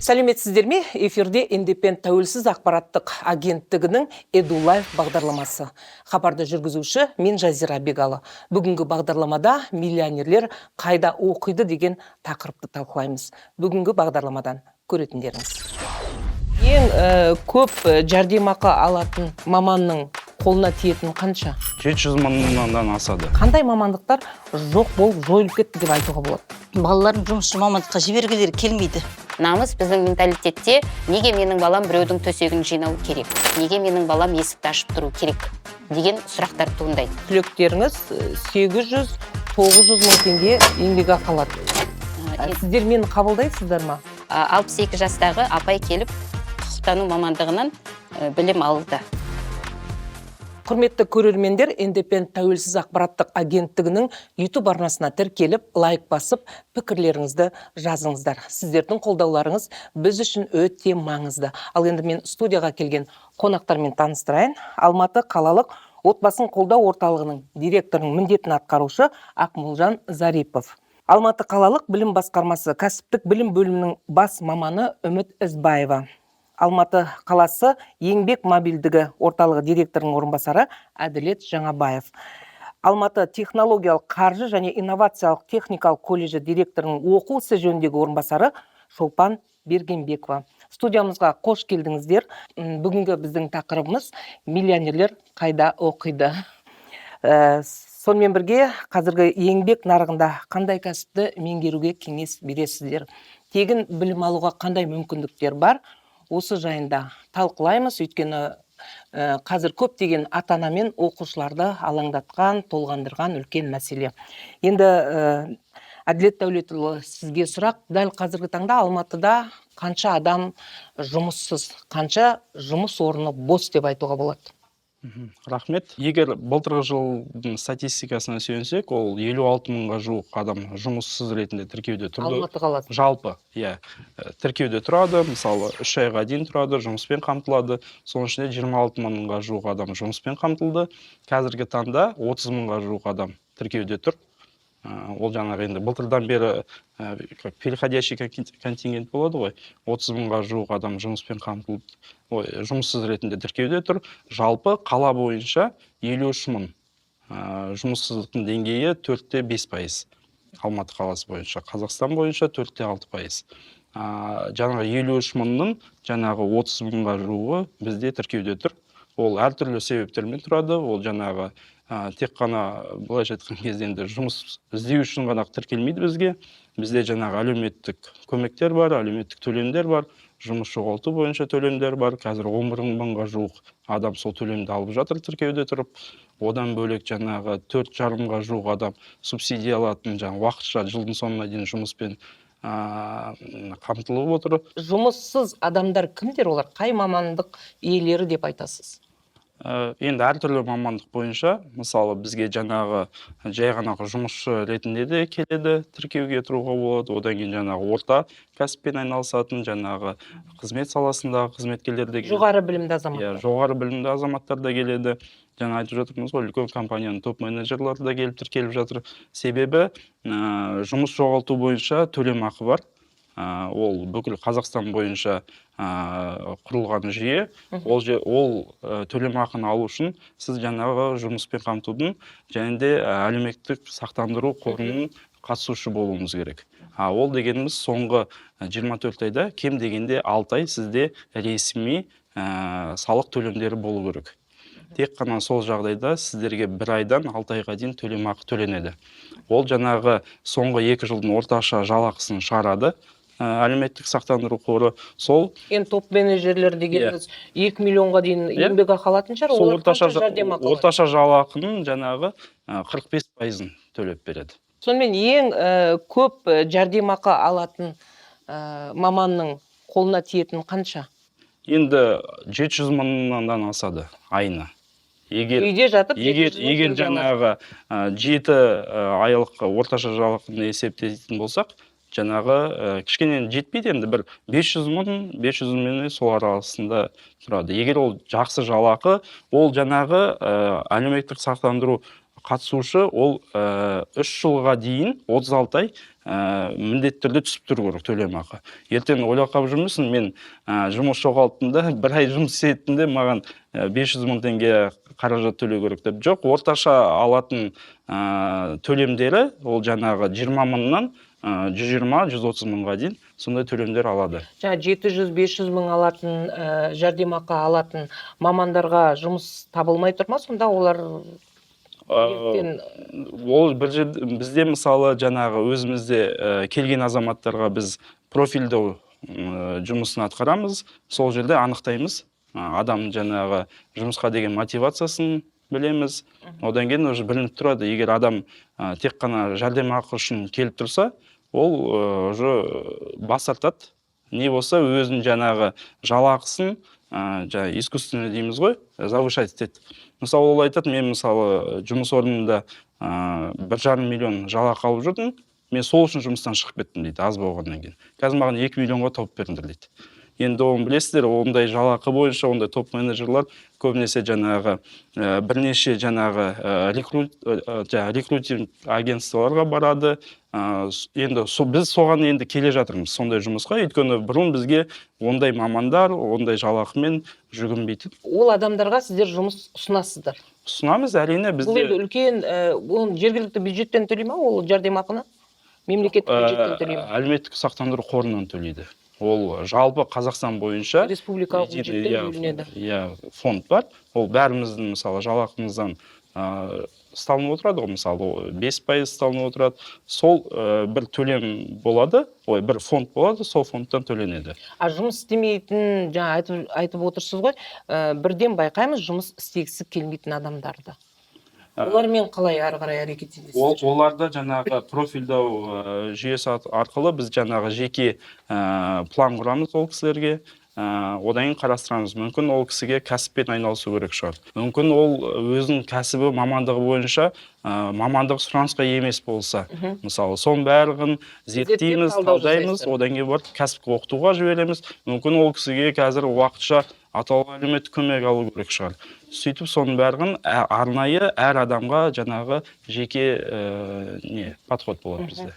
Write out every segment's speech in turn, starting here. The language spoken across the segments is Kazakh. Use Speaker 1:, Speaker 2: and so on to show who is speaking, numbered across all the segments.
Speaker 1: Сәлеметсіздер ме? Эфирде Индепендент тәуелсіз ақпараттық агенттігінің EduLife бағдарламасы. Хабарды жүргізуші мен Жазира Бегалы. Бүгінгі бағдарламада миллионерлер қайда оқиды деген тақырыпты талқылаймыз. Бүгінгі бағдарламадан көретіндеріңіз. Ең көп жәрдемақы алатын маманның қолына тиетін қанша?
Speaker 2: 700 мыңнан асады.
Speaker 1: Қандай мамандықтар жоқ болып жойылып кетті деп айтуға болады?
Speaker 3: Балаларын жұмысшы мамандыққа жібергілері келмейді.
Speaker 4: Намыс біздің менталитетте неге менің балам біреудің төсегін жинау керек? Неге менің балам есікті ашып тұру керек? Деген сұрақтар туындайды.
Speaker 1: Түлектеріңіз 800-900 мың теңге еңбекақы алады. Сіздер мені қабылдайсыздар ма?
Speaker 4: 62 жастағы апай келіп құқықтану мамандығынан білім алды.
Speaker 1: Құрметті көрермендер, Индепендент тәуелсіз ақпараттық агенттігінің YouTube арнасына тіркеліп, лайк басып, пікірлеріңізді жазыңыздар. Сіздердің қолдауларыңыз біз үшін өте маңызды. Ал енді мен студияға келген қонақтармен таныстырайын. Алматы қалалық отбасын қолдау орталығының директорының міндетін атқарушы Ақмолжан Зарипов. Алматы қалалық білім басқармасы кәсіптік білім бөлімінің бас маманы Үміт Ізбаева. Алматы қаласы еңбек мобильдігі орталығы директорының орынбасары Әділет Жаңабаев. Алматы технологиялық қаржы және инновациялық техникалық колледжі директорының оқу ісі жөніндегі орынбасары Шолпан Бергенбекова. Студиямызға қош келдіңіздер. Бүгінгі біздің тақырыбымыз миллионерлер қайда оқиды. Сонымен бірге қазіргі еңбек нарығында қандай кәсіпті меңгеруге кеңес бересіздер? Тегін білім алуға қандай мүмкіндіктер бар? Осы жайында талқылаймыз, өйткені қазір көптеген ата-ана мен оқушыларды алаңдатқан, толғандырған үлкен мәселе. Енді Әділет Дәулетұлы, сізге сұрақ, дәл қазіргі таңда Алматыда қанша адам жұмыссыз, қанша жұмыс орны бос деп айтуға болады?
Speaker 2: Рахмет. Егер былтырғы жылдың статистикасына сүйенсек, ол 56 мыңға жуық адам жұмыссыз ретінде тіркеуде тұрды.
Speaker 1: Алматы қаласы.
Speaker 2: Жалпы, тіркеуде тұрады, мысалы 3 айға дейін тұрады, жұмыспен қамтылады. Соның ішінде 26 мыңға жуық адам жұмыспен қамтылды. Қазіргі таңда 30 мыңға жуық адам тіркеуде тұр. Ол жаңағы енді былтырдан бері переходящий контингент болады ғой. 30 мыңға жуық адам жұмыспен қамтылып, жұмыссыз ретінде тіркеуде тұр. Жалпы қала бойынша 53 мың жұмыссыздықтың деңгейі 4,5%. Алматы қаласы бойынша, Қазақстан бойынша 4,6%. Жаңағы 53 мыңның жаңағы 30 мыңға жуығы бізде тіркеуде тұр. Ол әртүрлі себептермен тұрады. Ол жаңағы тек қана былайша айтқан кезде енді жұмыс іздеу үшін ғана тіркелмейді бізге. Бізде жаңағы әлеуметтік көмектер бар, әлеуметтік төлемдер бар, жұмыс жоғалту бойынша төлемдер бар. Қазір 11 мыңға жуық адам сол төлемді алып жатыр тіркеуде тұрып. Одан бөлек жаңағы 4,5 мыңға жуық адам субсидия алатын уақытша жылдың соңына дейін жұмыспен қамтылып отыр.
Speaker 1: Жұмыссыз адамдар кімдер олар? Қай мамандық иелері деп айтасыз?
Speaker 2: Енді әртүрлі мамандық бойынша, мысалы бізге жаңағы жай ғана жұмысшы ретінде де келеді, тіркеуге тұруға болады. Одан кейін жаңағы орта кәсіппен айналысатын, жаңағы қызмет саласындағы қызметкерлер де келеді.
Speaker 1: Жоғары білімді азаматтар.
Speaker 2: Жоғары білімді азаматтар да келеді. Жаңа айтып жатырмыз ғой, үлкен компанияның топ менеджерлері да келіп тіркеліп жатыр. Себебі жұмыс жоғалту бойынша төлемақы бар. Ол бүкіл Қазақстан бойынша құрылған жүйе. Ол төлемақыны алу үшін сіз жаңағы жұмыспен қамтудың және де әлеуметтік сақтандыру қорының қатысушы болуыңыз керек. Ол дегеніміз соңғы 24 айда кем дегенде 6 ай сізде ресми салық төлемдері болу керек. Тек қана сол жағдайда сіздерге 1 айдан 6 айға дейін төлемақы төленеді. Ол жаңағы соңғы 2 жылдың орташа жалақысын шығарады. Әлеуметтік сақтандыру қоры сол.
Speaker 1: Енді топ менеджерлер дегеніміз 2 миллионға дейін еңбекақы алатын шығар, олар қанша жәрдемақы алады?
Speaker 2: Орташа жалақының жаңағы 45%-ын төлеп береді.
Speaker 1: Сонымен ең көп жәрдемақы алатын маманның қолына тиетін қанша?
Speaker 2: Енді 700 мыңнан асады айына.
Speaker 1: Үйде жатып,
Speaker 2: егер жаңағы 7 айлық орташа жалақыны есептейтін болсақ, жаңағы кішкене жетпейді, енді бір 500 мың сол арасында тұрады. Егер ол жақсы жалақы, ол жаңағы әлеуметтік сақтандыру қатысушы ол 3 жылға дейін 36 ай міндетті түрде түсіп тұру керек төлемақы. Ертең ойлап қалып жүрмесін, мен жұмыс жоғалттым бір ай жұмыс істедім маған 500 мың теңге қаражат төлеу керек деп. Жоқ, орташа алатын төлемдері ол жаңағы 20 мыңнан 120-130 мыңға дейін сондай төлемдер алады.
Speaker 1: Жаңа 700-500 мың алатын, жәрдемақы алатын мамандарға жұмыс табылмай тұр ма? Сонда олар
Speaker 2: ол бізде мысалы жаңағы өзімізде келген азаматтарға біз профильдеу жұмысын атқарамыз. Сол жерде анықтаймыз. Адам жаңағы жұмысқа деген мотивациясын білеміз. Одан кейін уже білініп тұрады. Егер адам тек қана жәрдемақы үшін келіп тұрса, ол уже бас тартады. Не болса өзінің жаңағы жалақысын искусственно дейміз ғой, завышать етеді. Мысалы, ол айтады, мен мысалы жұмыс орнында 1,5 миллион жалақы алып жүрдім, мен сол үшін жұмыстан шығып кеттім дейді, аз болғаннан кейін. Қазір маған 2 миллионға тауып беріңдер дейді. Енді оны білесіздер, ондай жалақы бойынша ондай топ менеджерлар көбінесе жаңағы бірнеше жаңағы рекрутинг агентстволарға барады. Енді біз соған енді келе жатырмыз, сондай жұмысқа. Өйткені бұрын бізге ондай мамандар, ондай жалақымен жүгінбейтін.
Speaker 1: Ол адамдарға сіздер жұмыс ұсынасыздар?
Speaker 2: Ұсынамыз, әрине
Speaker 1: Бұл
Speaker 2: бізде.
Speaker 1: енді үлкен, оны жергілікті бюджеттен төлей ме ол жәрдемақыны? Мемлекеттік бюджеттен төлей ме?
Speaker 2: Әлеуметтік сақтандыру қорынан төлейді. Ол жалпы Қазақстан бойынша
Speaker 1: республикалық бюджеттен бөлінеді.
Speaker 2: Фонд бар. Ол бәріміздің мысалы жалақымыздан ұсталынып отырады ғой, мысалы 5% ұсталынып отырады. Сол бір төлем болады, бір фонд болады, сол фондтан төленеді.
Speaker 1: Жұмыс істемейтін, жаңа айтып отырсыз ғой, бірден байқаймыз жұмыс істегісі келмейтін адамдарды. Олармен қалай ары қарай әрекет етесіздер?
Speaker 2: Оларда жаңағы профильдеу жүйесі арқылы біз жаңағы жеке план құрамыз ол кісілерге. Одан кейін қарастырамыз. Мүмкін ол кісіге кәсіппен айналысу керек шығар. Мүмкін ол өзінің кәсібі мамандығы бойынша мамандық сұранысқа емес болса, мысалы, соның барлығын зерттейміз, талдаймыз, одан кейін барып кәсіпке оқытуға жібереміз. Мүмкін ол кісіге қазір уақытша атаулы әлеуметтік көмек алу керек шығар. Сөйтіп соның барлығын арнайы әр адамға жаңағы жеке подход болады бізде.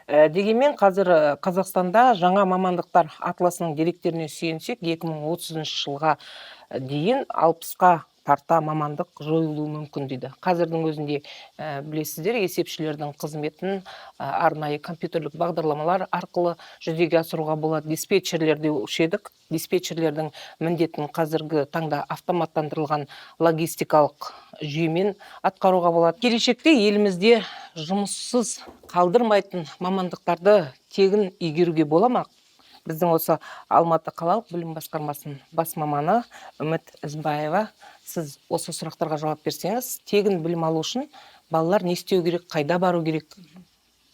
Speaker 1: Дегенмен қазір Қазақстанда жаңа мамандықтар атласының деректеріне сүйенсек, 2030 жылға дейін 60-қа тарта мамандық жойылуы мүмкін дейді. Қазірдің өзінде білесіздер, есепшілердің қызметін арнайы компьютерлік бағдарламалар арқылы жүзеге асыруға болады. Диспетчерлерде ұшедік. Диспетчерлердің міндетін қазіргі таңда автоматтандырылған логистикалық жүйемен атқаруға болады. Келешекте елімізде жұмыссыз қалдырмайтын мамандықтарды тегін игеруге бола ма? Біздің осы Алматы қалалық білім басқармасының бас маманы Үміт Ізбаева, сіз осы сұрақтарға жауап берсеңіз, тегін білім алу үшін балалар не істеу керек, қайда бару керек?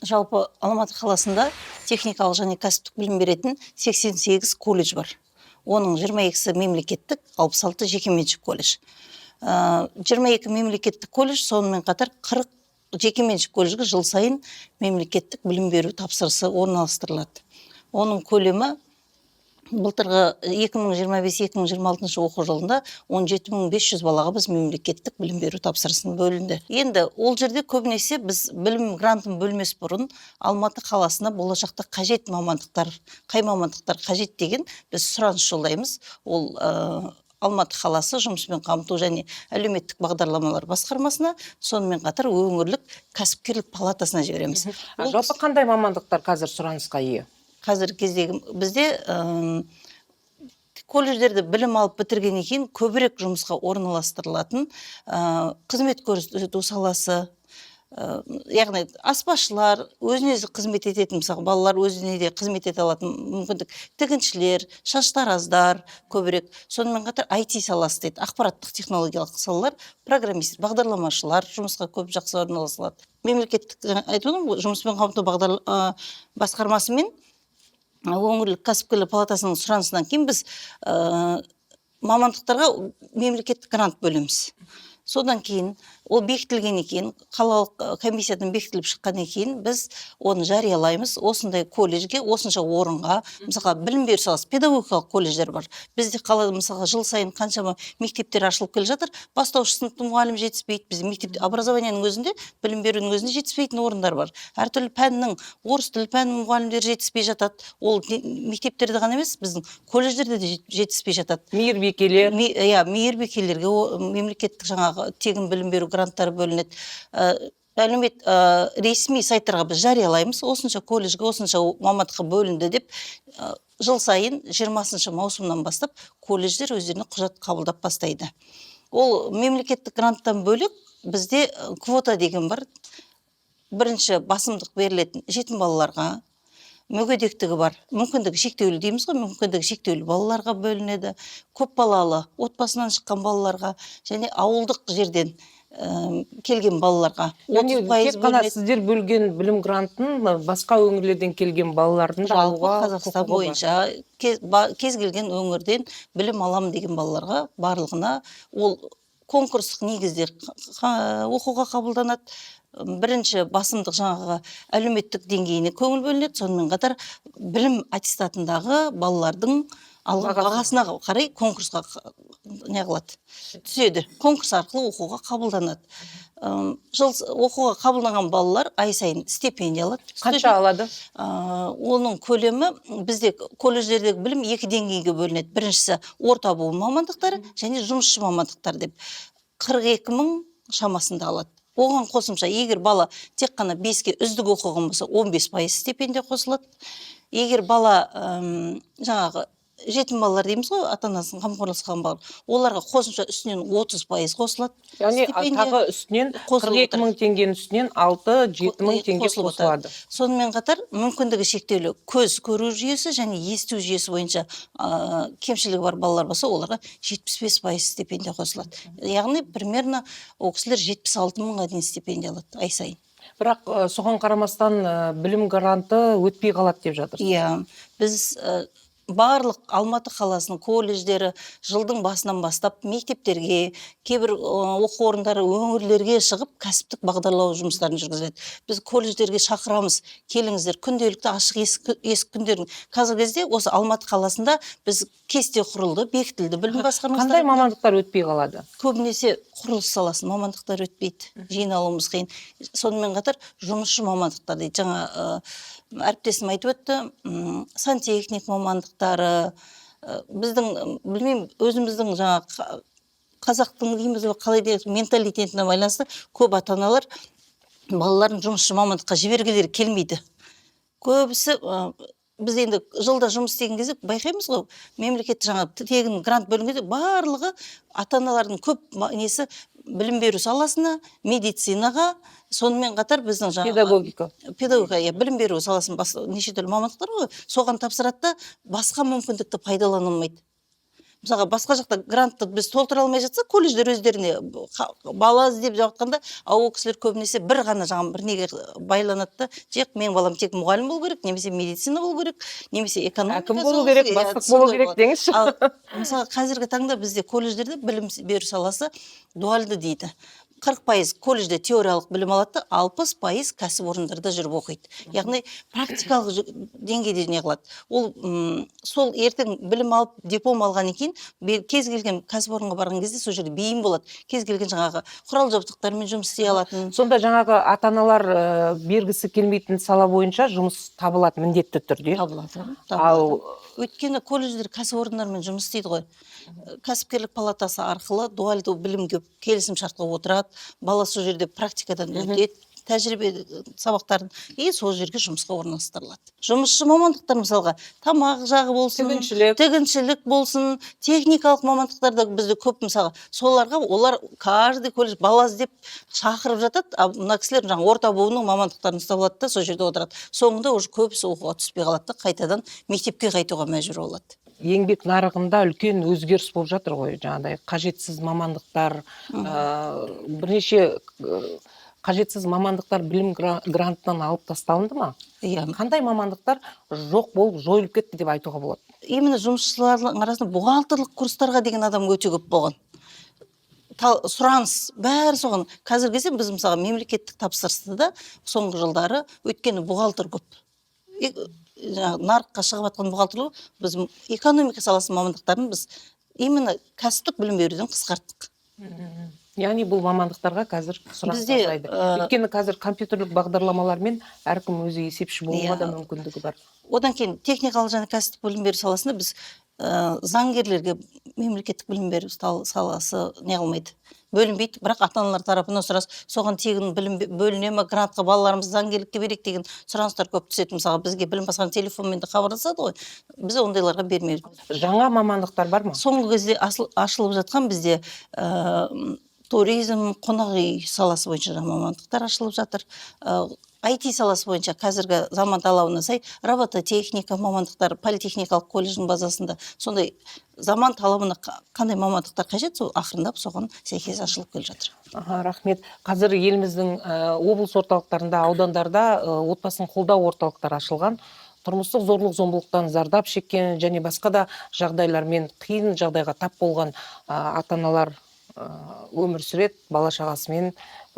Speaker 3: Жалпы Алматы қаласында техникалық және кәсіптік білім беретін 88 колледж бар. Оның 22-сі мемлекеттік, 66 жекеменшік колледж. 22 мемлекеттік колледж, сонымен қатар 40 жекеменшік колледжге жыл сайын мемлекеттік білім беру тапсырысы орналастырылады. Оның көлемі былтырғы 2025-2026 оқу жылында 17.500 балаға біз мемлекеттік білім беру тапсырысын бөлінді. Енді ол жерде көбінесе біз білім грантын бөлмес бұрын Алматы қаласына болашақта қажет мамандықтар, қай мамандықтар қажет деген біз сұраныс жолдаймыз. Ол Алматы қаласы жұмыспен қамту және әлеуметтік бағдарламалар басқармасына, сонымен қатар өңірлік кәсіпкерлік палатасына жібереміз.
Speaker 1: Жалпы қандай мамандықтар қазір сұранысқа ие?
Speaker 3: Қазіргі кездегі бізде колледждерді білім алып бітіргеннен кейін көбірек жұмысқа орналастырылатын қызмет көрсету саласы, яғни аспазшылар, өзіне қызмет ететін, мысалы, балалар өзіне де қызмет ете алатын мүмкіндік, тігіншілер, шаштараздар көбірек, сонымен қатар IT саласы дейді, ақпараттық технологиялық салалар, программист, бағдарламашылар жұмысқа көп жақсы орналастырылады. Мемлекеттік айтудың жұмыспен қамту басқармасымен өңірлік кәсіпкерлік палатасының сұранысынан кейін біз мамандықтарға мемлекеттік грант бөлеміз. Содан кейін ол бекітілгеннен кейін қалалық комиссиядан бекітіліп шыққаннан кейін біз оны жариялаймыз. Осындай колледжге, осынша орынға, мысалға білім беру саласы, педагогикалық колледждер бар. Бізде қалада мысалға жыл сайын қаншама мектептер ашылып келе жатыр. Бастауыш сыныптың мұғалім жетіспейді. Бізде мектеп образованияның өзінде, білім берудің өзінде жетіспейтін орындар бар. Әртүрлі пәннің, орыс тілі пәнінің мұғалімдері жетіспей жатады. Ол мектептерде ғана емес, біздің колледждерде де жетіспей жатады.
Speaker 1: Мейірбикелер.
Speaker 3: Мейірбикелерге мемлекеттік жаңағы тегін білім беру гранттары бөлінеді. Әлеумет ресми сайттарға біз жариялаймыз, осынша колледжге, осынша мамандыққа бөлінді деп, жыл сайын 20 маусымнан бастап колледждер өздеріне құжат қабылдап бастайды. Ол мемлекеттік гранттан бөлек бізде квота деген бар. Бірінші басымдық берілетін жетім балаларға, мүгедектігі бар, мүмкіндігі шектеулі дейміз ғой, мүмкіндігі шектеулі балаларға бөлінеді, көп балалы отбасынан шыққан балаларға және ауылдық жерден келген балаларға 30%
Speaker 1: Тек қана
Speaker 3: бөлінеді.
Speaker 1: сіздер бөлген білім грантын басқа өңірлерден келген балалардың
Speaker 3: Жалпы
Speaker 1: алуға
Speaker 3: Қазақстан
Speaker 1: құқығы бар.
Speaker 3: бойынша кез келген өңірден білім аламын деген балаларға барлығына ол конкурстық негізде оқуға қабылданады. Бірінші басымдық жаңағы әлеуметтік деңгейіне көңіл бөлінеді, сонымен қатар білім аттестатындағы балалардың алған бағасына қарай конкурсқа түседі. Конкурс арқылы оқуға қабылданады. Оқуға қабылданған балалар ай сайын стипендия алады.
Speaker 1: Қанша алады?
Speaker 3: Оның көлемі бізде колледждердегі білім екі деңгейге бөлінеді. Біріншісі орта буын мамандықтары және жұмысшы мамандықтар деп 42 000 шамасында алады. Оған қосымша, егер бала тек қана 5-ке үздік оқыған болса, 15% стипендия қосылады. Егер бала жаңағы жетім балалар дейміз ғой, ата-анасының қамқорлығынсыз балалар, оларға қосымша үстінен 30% қосылады.
Speaker 1: Яғни тағы үстінен 42 000 теңгенің үстінен 6-7 000 теңге қосылады.
Speaker 3: Сонымен қатар мүмкіндігі шектеулі көз көру жүйесі және есту жүйесі бойынша кемшілігі бар балалар болса, оларға 75% стипендия қосылады. Яғни примерно ол кісілер 76 000-ға дейін стипендия алады ай сайын.
Speaker 1: Бірақ соған қарамастан білім гранты өтпей қалады деп жатыр.
Speaker 3: Иә, біз барлық Алматы қаласының колледждері жылдың басынан бастап мектептерге, кейбір оқу орындары өңірлерге шығып кәсіптік бағдарлау жұмыстарын жүргізеді. Біз колледждерге шақырамыз, келіңіздер, күнделікті ашық есік күндерін. Қазіргі кезде осы Алматы қаласында біз кесте құрылды, бекітілді. Білім басқармасы.
Speaker 1: Қандай мамандықтар өтпей қалады?
Speaker 3: Көбінесе құрылыс саласы мамандықтар өтпейді. Жиналуымыз қиын. Сонымен қатар жұмысшы мамандықтар дейді. Жаңа әріптесім айтып өтті, сантехник мамандықтары, біздің, білмеймін, өзіміздің жаңа қазақтың дейміз қалай дейміз менталитетіне байланысты көп ата-аналар балаларын жұмысшы мамандыққа жібергілері келмейді. Көбісі біз енді жылда жұмыс істеген кезде байқаймыз ғой, мемлекет жаңа тегін грант бөлінгенде барлығы ата-аналардың көп несі білім беру саласына, медицинаға, сонымен қатар біздің жаңа педагогика, білім беру саласын неше түрлі мамандықтар ғой, соған тапсырады да басқа мүмкіндікті пайдалана алмайды. Мысалға басқа жақта грантты біз толтыра алмай жатса, колледждер өздеріне бала іздеп жатқанда, ол кісілер көбінесе бір ғана бір неге байланады да, менің балам тек мұғалім болу керек, немесе медицина болу керек, немесе экономика
Speaker 1: болу керек, бастық болу керек деңізші.
Speaker 3: Мысалы қазіргі таңда бізде колледждерде білім беру саласы дуальды дейді. 40% колледжде теориялық білім алады, 60% кәсіпорындарда жүріп оқиды. Яғни практикалық деңгейде не қылады. Ол сол ертең білім алып, диплом алғаннан кейін кез келген кәсіпорынға барған кезде сол жерде бейім болады. Кез келген жаңағы құрал жабдықтармен жұмыс істей алатын.
Speaker 1: Сонда жаңағы ата-аналар бергісі келмейтін сала бойынша жұмыс табылады міндетті түрде.
Speaker 3: Табылады.
Speaker 1: Ал
Speaker 3: өйткені колледждер кәсіпорындармен жұмыс істейді ғой. Кәсіпкерлік палатасы арқылы дуальды білімге келісім шартқа отырады. Бала сол жерде практикадан өтеді, тәжірибе сабақтарын, сол жерге жұмысқа орналастырылады. Жұмысшы мамандықтар мысалға тамақ жағы болсын, тігіншілік болсын, техникалық мамандықтарда бізде көп мысалға. Соларға олар каждый колледж бала іздеп шақырып жатады, мына кісілер жаңа орта буынның мамандықтарын ұстап алады да, сол жерде отырады. Соңында уже көбісі оқуға түспей қалады да, қайтадан мектепке қайтуға мәжбүр болады.
Speaker 1: Еңбек нарығында үлкен өзгеріс болып жатыр ғой, жаңағыдай қажетсіз мамандықтар, бірнеше қажетсіз мамандықтар білім грантынан алып тасталынды ма? Қандай мамандықтар жоқ болып жойылып кетті деп айтуға болады?
Speaker 3: Именно жұмысшылардың арасында бухгалтерлік курстарға деген адам өте көп болған. сұраныс бәрі соған. Қазіргі кезде біз мысалы мемлекеттік тапсырысты да соңғы жылдары өйткені бухгалтер көп. Нарыққа шығып жатқан бухгалтерлер біз экономика саласы мамандықтарын біз именно кәсіптік білім беруден қысқарттық.
Speaker 1: Яғни бұл мамандықтарға қазір сұраныс азайды. Өйткені қазір компьютерлік бағдарламалармен әркім өзі есепші болуға да мүмкіндігі бар.
Speaker 3: Одан кейін техникалық және кәсіптік білім беру саласында біз заңгерлерге мемлекеттік білім беру саласы не қылмайды, бөлінбейді, бірақ ата-аналар тарапынан сұрас, соған тегін білім бөліне ме, грантқа балаларымызды заңгерлікке берейік деген сұраныстар көп түседі. Мысалы, бізге білім басқармасы телефонмен де хабарласады ғой, біз ондайларға бермейміз.
Speaker 1: Жаңа мамандықтар бар ма?
Speaker 3: Соңғы кезде ашылып жатқан бізде туризм, қонақ үй саласы бойынша мамандықтар ашылып жатыр. IT саласы бойынша қазіргі заман талабына сай робототехника мамандықтар политехникалық колледждің базасында сондай заман талабына қандай мамандықтар қажет, сол ақырындап соған сәйкес ашылып келе жатыр.
Speaker 1: Рахмет. Қазір еліміздің облыс орталықтарында, аудандарда отбасын қолдау орталықтары ашылған. Тұрмыстық зорлық-зомбылықтан зардап шеккен және басқа да жағдайлармен қиын жағдайға тап болған ата-аналар өмір сүреді, бала шағасымен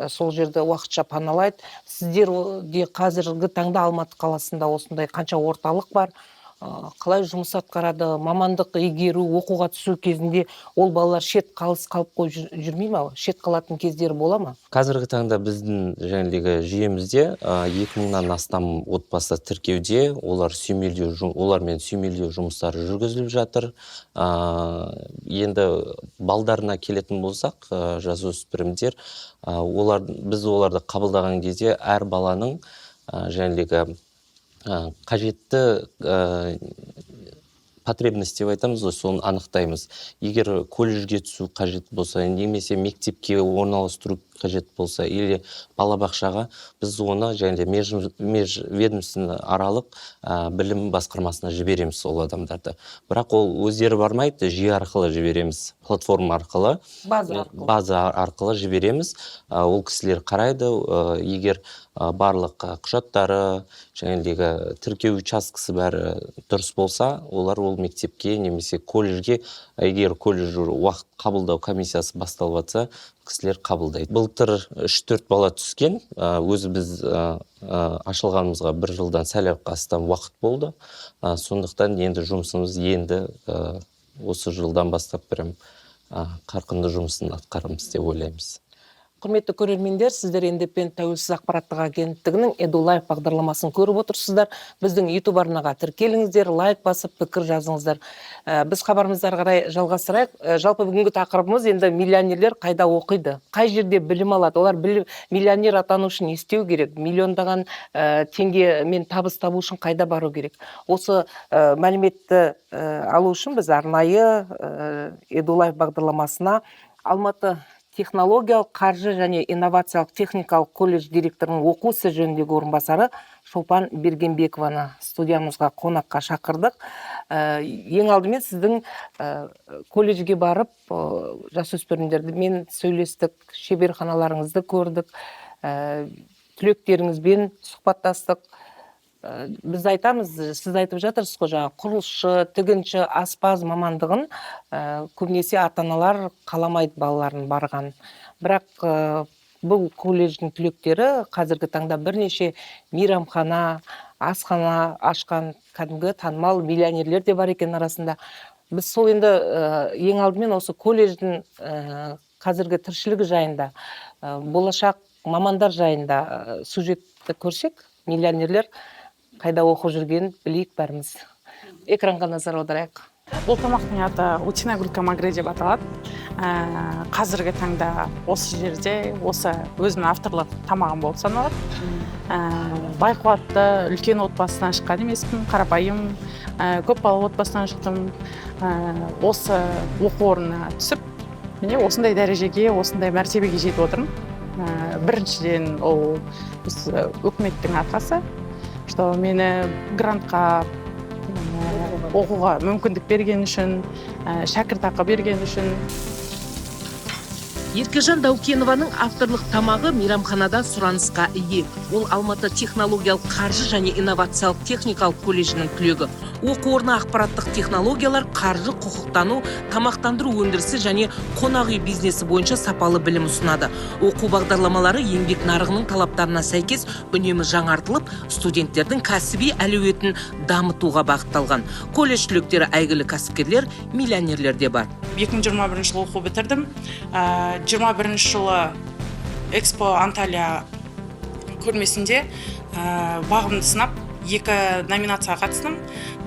Speaker 1: сол жерді уақытша паналайды. Сіздер де қазіргі таңда Алматы қаласында осындай қанша орталық бар, қалай жұмыс атқарады, мамандық игеру, оқуға түсу кезінде ол балалар шет қалыс қалып қойып жүрмей ме? Шет қалатын кездері бола ма?
Speaker 5: Қазіргі таңда біздің жәнелігі жүйемізде 2000-нан астам отбасы тіркеуде, олармен сүйемелдеу жұмыстары жүргізіліп жатыр. Енді балдарына келетін болсақ, жасөспірімдер, біз оларды қабылдаған кезде әр баланың жәнелігі қажетті потребность деп айтамыз ғой, соны анықтаймыз. Егер колледжге түсу қажет болса, немесе мектепке орналастыру қажет болса, или балабақшаға, біз оны және межведомственно аралық білім басқармасына жібереміз ол адамдарды. Бірақ ол өздері бармайды, жүйе арқылы жібереміз, платформа арқылы, база арқылы жібереміз. Ол кісілер қарайды, егер барлық құжаттары, жәнедегі тіркеу учаскесі бәрі дұрыс болса, олар ол мектепке немесе колледжге, егер колледж уақыт қабылдау комиссиясы басталып жатса, кісілер қабылдайды. Былтыр 3-4 бала түскен, өзі біз ашылғанымызға 1 жылдан сәл астам уақыт болды. Сондықтан енді жұмысымыз осы жылдан бастап қарқынды жұмысын атқарамыз деп ойлаймыз.
Speaker 1: Құрметті көрермендер, сіздер Индепендент тәуелсіз ақпараттық агенттігінің EduLife бағдарламасын көріп отырсыздар. Біздің YouTube арнаға тіркеліңіздер, лайк басып, пікір жазыңыздар. Біз хабарымызды ары қарай жалғастырайық. Жалпы бүгінгі тақырыбымыз енді миллионерлер қайда оқиды, қай жерде білім алады, олар миллионер атану үшін не істеу керек, миллиондаған теңгемен табыс табу үшін қайда бару керек. Осы мәліметті алу үшін біз арнайы EduLife бағдарламасына Алматы технологиялық, қаржы және инновациялық техникалық колледж директорының оқу ісі жөніндегі орынбасары Шолпан Бергенбекованы студиямызға қонаққа шақырдық. Ең алдымен сіздің колледжге барып, жасөспірімдермен сөйлестік, шеберханаларыңызды көрдік, түлектеріңізбен сұхбаттастық. Біз айтамыз, сіз айтып жатырсыз ғой, жаңа құрылысшы, тігінші, аспаз мамандығын көбінесе ата-аналар қаламайды балаларын барған. Бірақ бұл колледждің түлектері қазіргі таңда бірнеше мейрамхана, асхана ашқан кәдімгі танымал миллионерлер де бар екен арасында. Біз сол енді ең алдымен осы колледждің қазіргі тіршілігі жайында, болашақ мамандар жайында сюжетті көрсек, миллионерлер қайда оқып жүргенін білейік бәріміз. Экранға назар аударайық.
Speaker 6: Бұл тамақтың аты утиная грудка магре деп аталады. Қазіргі таңда осы жерде осы өзімнің авторлық тамағым болып саналады. Байқуатты үлкен отбасынан шыққан емеспін, қарапайым, көп балалы отбасынан шықтым. Осы оқу орнына түсіп, міне осындай дәрежеге, осындай мәртебеге жетіп отырмын. Біріншіден ол үкіметтің арқасы, что мені грантқа оқуға мүмкіндік берген үшін, шәкіртақы берген үшін.
Speaker 1: Еркежан Даукенованың авторлық тамағы мейрамханада сұранысқа ие. Ол Алматы технологиялық қаржы және инновациялық техникалық колледжінің түлегі. Оқу орны ақпараттық технологиялар, қаржы, құқықтану, тамақтандыру өндірісі және қонақ үй бизнесі бойынша сапалы білім ұсынады. Оқу бағдарламалары еңбек нарығының талаптарына сәйкес үнемі жаңартылып, студенттердің кәсіби әлеуетін дамытуға бағытталған. Колледж түлектері әйгілі кәсіпкерлер, миллионерлер де бар.
Speaker 6: 2021 жылы оқу бітірдім. 21 жылы Экспо Анталия көрмесінде бағымды сынап 2 номинацияға қатыстым.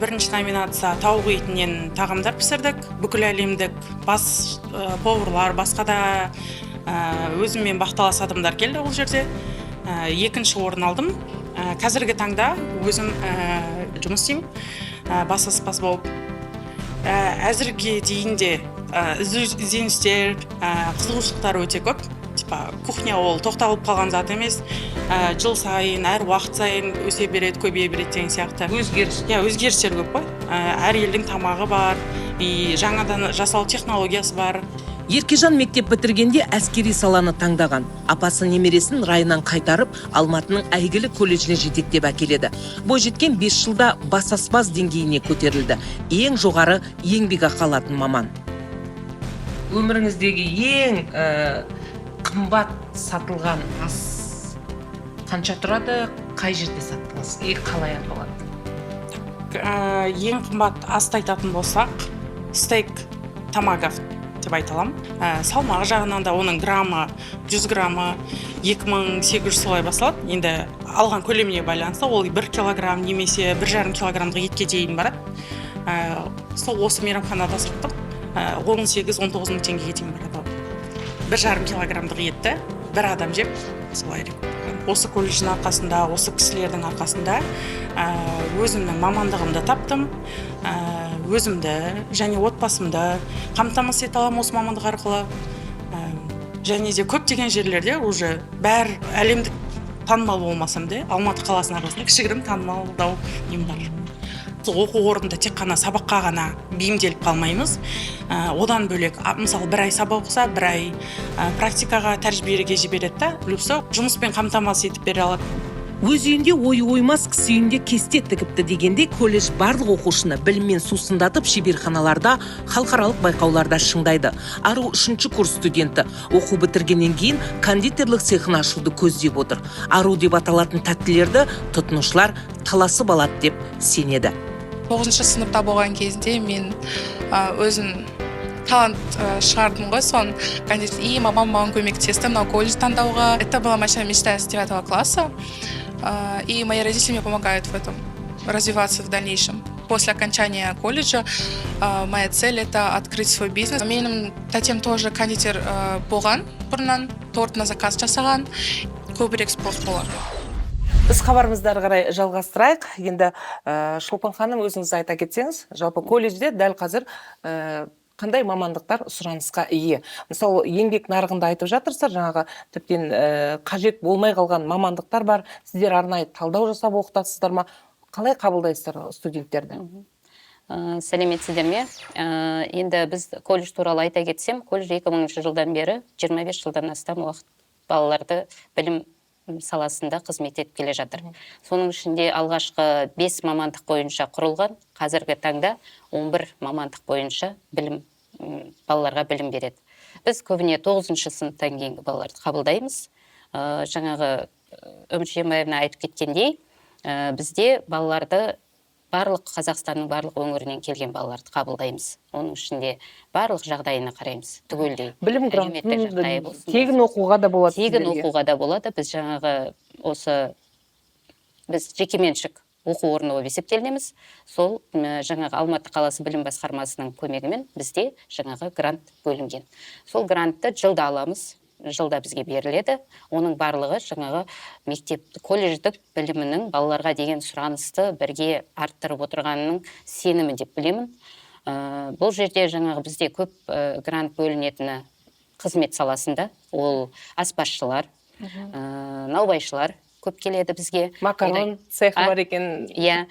Speaker 6: Бірінші номинация тауық етінен тағамдар пісірдік. Бүкіл әлемдік бас поварлар, басқа да өзіммен бақталас адамдар келді ол жерде. Екінші орын алдым. Қазіргі таңда өзім жұмыс істеймін. Бас аспаз болып. Әзірге дейінде ізденістер, қызығушылықтар өте көп. Кухня ол тоқталып қалған зат емес. Жыл сайын, әр уақыт сайын өсе береді, көбейе береді деген сияқты. Өзгерістер көп қой. Әр елдің тамағы бар, жаңадан жасау технологиясы бар.
Speaker 1: Еркежан мектеп бітіргенде әскери саланы таңдаған. Апасы немересін райынан қайтарып, Алматының әйгілі колледжіне жетектеп әкеледі. Бойжеткен 5 жылда бас аспаз деңгейіне көтерілді. Ең жоғары еңбекақы алатын маман. Өміріңіздегі ең қымбат сатылған ас қанша тұрады, қай жерде саттыңыз, қалай аталады?
Speaker 6: Ең қымбат асты айтатын болсақ, стейк тамагов деп айта аламын. Салмағы жағынан да оның граммы, 100 граммы 2800 солай басылады. Енді алған көлеміне байланысты ол 1 килограмм немесе 1,5 килограммдық етке дейін барады. Сол осы мейрамханада саттым. 18-19 мың теңгеге дейін барады. 1,5 килограммдық етті бір адам жеп, солай осы колледждің арқасында, осы кісілердің арқасында өзімнің мамандығымды таптым. Өзімді және отбасымды қамтамасыз ете аламын осы мамандық арқылы. Және де көптеген жерлерде уже бәр әлемдік танымал болмасам да, Алматы қаласының арасында кішігірім танымалдау нем бар. Оқу орнында тек қана сабаққа ғана бейімделіп қалмаймыз. Одан бөлек, мысалы, 1 ай сабақ оқыса, 1 ай практикаға, тәжірибеге жібереді да, плюсы жұмыспен қамтамасыз етіп бере алады.
Speaker 1: Өз үйінде ойы оймас, кісі үйінде кесте тігіпті дегенде колледж барлық оқушыны біліммен сусындатып шеберханаларда, халықаралық байқауларда шыңдайды. Ару 3-ші курс студенті оқу бітіргеннен кейін кондитерлік цехын ашуды көздеп отыр. Ару деп аталатын тәттілерді тұтынушылар таласып алады деп сенеді.
Speaker 7: 9-шы сыныпта болған кезінде мен өзім талант шығардым ғой, сон кондитер. Мамам маған көмектесті мынау колледж таңдауға. Это была моя мечта с 9 класса. И мои родители мне помогают в этом, развиваться в дальнейшем. После окончания колледжа моя цель — это открыть свой бизнес. Менің тәтем тоже кондитер болған бұрыннан, торт на заказ жасаған, көбірек спорт болады.
Speaker 1: Біз хабарымызды ары қарай жалғастырайық. Енді Шолпан ханым, өзіңіз айта кетсеңіз, жалпы колледжде дәл қазір қандай мамандықтар сұранысқа ие? Мысалы, еңбек нарығында айтып жатырсыздар, жаңағы тіптен қажет болмай қалған мамандықтар бар. Сіздер арнайы талдау жасап оқытасыздар ма? Қалай қабылдайсыздар студенттерді?
Speaker 4: Сәлеметсіздер ме? Енді біз колледж туралы айта кетсем, колледж 2000 жылдан бері 25 жылдан астам уақыт балаларды білім саласында қызмет етіп келе жатыр. Соның ішінде алғашқы 5 мамандық бойынша құрылған, қазіргі таңда 11 мамандық бойынша балаларға білім береді. Біз көбіне 9-шы сыныптан кейінгі балаларды қабылдаймыз. Жаңағы Үміт Жемаевна айтып кеткендей, бізде балаларды барлық Қазақстанның барлық өңірінен келген балаларды қабылдаймыз. Оның ішінде барлық жағдайына қараймыз, түгелдей.
Speaker 1: Білім грантын тегін оқуға да болады.
Speaker 4: Тегін оқуға да болады. Біз жаңағы біз жекеменшік оқу орны болып есептелінеміз. Сол жаңағы Алматы қаласы білім басқармасының көмегімен бізде жаңағы грант бөлінген. Сол грантты жылда аламыз. Жылда бізге беріледі. Оның барлығы жаңағы мектеп, колледждік білімінің балаларға деген сұранысты бірге арттырып отырғанының сенімі деп білемін. Бұл жерде жаңағы бізде көп грант бөлінетіні қызмет саласында. Ол аспазшылар, наубайшылар, көп келеді бізге.
Speaker 1: Макарон цехы бар екен.
Speaker 4: Иә,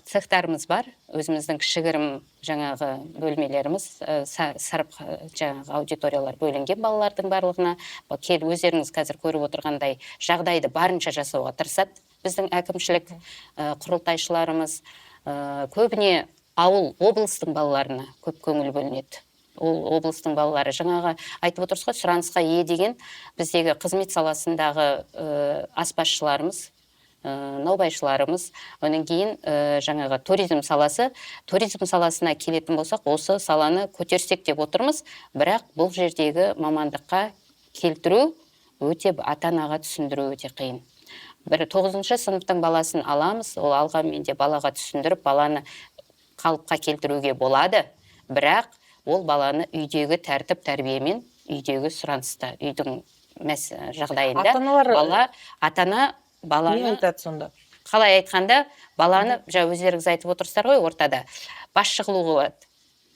Speaker 4: цехтарымыз бар, өзіміздің кішігірім жаңағы бөлмелеріміз, сарып жаңағы аудиториялар бөлінген балалардың барлығына. Өздеріңіз қазір көріп отырғандай жағдайды барынша жасауға тырысады біздің әкімшілік құрылтайшыларымыз. Көбіне ауыл, облыстың балаларына көп көңіл бөлінеді. Ол облыстың балалары жаңағы айтып отырсыз ғой, сұранысқа ие деген біздегі қызмет саласындағы аспазшыларымыз, наубайшыларымыз, онан кейін жаңағы туризм саласына келетін болсақ, осы саланы көтерсек деп отырмыз, бірақ бұл жердегі мамандыққа келтіру өте ата-анаға түсіндіру өте қиын. Бір 9-шы сыныптың баласын аламыз, ол алғанмен де балаға түсіндіріп, баланы қалыпқа келтіруге болады, бірақ ол баланы үйдегі тәртіп тәрбиемен, үйдегі сұраныста, үйдің жағдайында ата-ана баланы
Speaker 1: Не айтады сонда?
Speaker 4: қалай айтқанда, баланы өздеріңіз айтып отырсыздар ғой, ортада басшы қылу болады.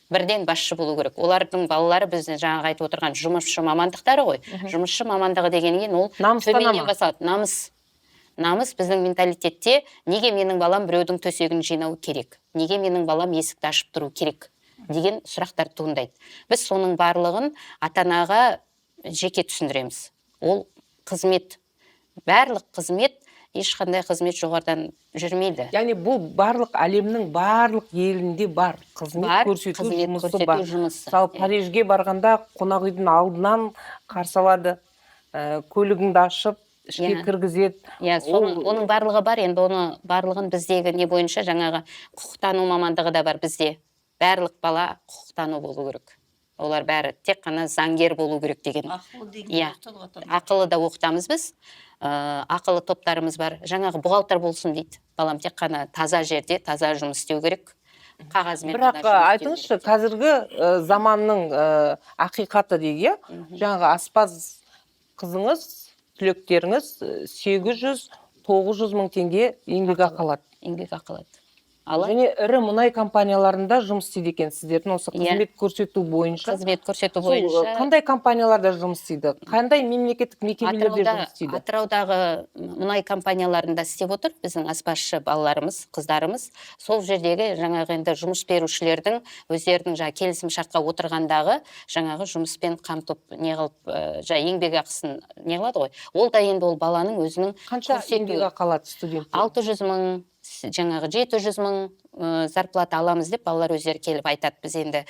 Speaker 4: Бірден басшы болу керек. Олардың балалары біздің жаңағы айтып отырған жұмысшы мамандықтары ғой. Жұмысшы мамандығы дегеннен ол төменнен басталады. Намыс біздің менталитетте, неге менің балам біреудің төсегін жинау керек? Неге менің балам есікті ашып тұру керек? Деген сұрақтар туындайды. Біз соның барлығын ата-анаға жеке түсіндіреміз. Ол қызмет, барлық қызмет, ешқандай қызмет жоғардан жүрмейді.
Speaker 1: Яғни бұл барлық әлемнің барлық елінде бар. Қызмет көрсету жұмысы бар. Мысалы, Парижге барғанда қонақ үйдің алдынан қарсы алады, көлігіңді ашып, ішке кіргізеді.
Speaker 4: Оның барлығы бар, енді оны барлығын біздегі не бойынша жаңағы құқықтану мамандығы да бар бізде. Барлық бала құқықтану болу керек. Олар бәрі тек қана заңгер болу керек деген. Ақылы да оқытамыз біз. Ақылы топтарымыз бар. Жаңағы бухгалтер болсын дейді. Балам тек қана таза жерде, таза жұмыс істеу керек. Қағазмен.
Speaker 1: Бірақ айтыңызшы, қазіргі заманның ақиқаты дейге, жаңағы аспаз қызыңыз, түлектеріңіз 800-900 мың теңге еңбек ақы алады.
Speaker 4: Еңбек ақы алады.
Speaker 1: Және ірі мұнай компанияларында жұмыс істейді екен сіздердің осы қызмет көрсету бойынша. Қандай компанияларда жұмыс істейді? Қандай мемлекеттік мекемелерде жұмыс істейді?
Speaker 4: Атыраудағы мұнай компанияларында істеп отыр біздің аспазшы балаларымыз, қыздарымыз. Сол жердегі жаңағы енді жұмыс берушілердің өздерінің келісім шартқа отырғандағы жаңағы жұмыспен қамтып еңбек ақысын не қылады ғой. Ол да енді ол баланың өзінің
Speaker 1: қанша еңбек ақы алады студент?
Speaker 4: 600 мың, жаңағы 700 мың зарплата аламыз деп балалар өздері келіп айтады. Біз енді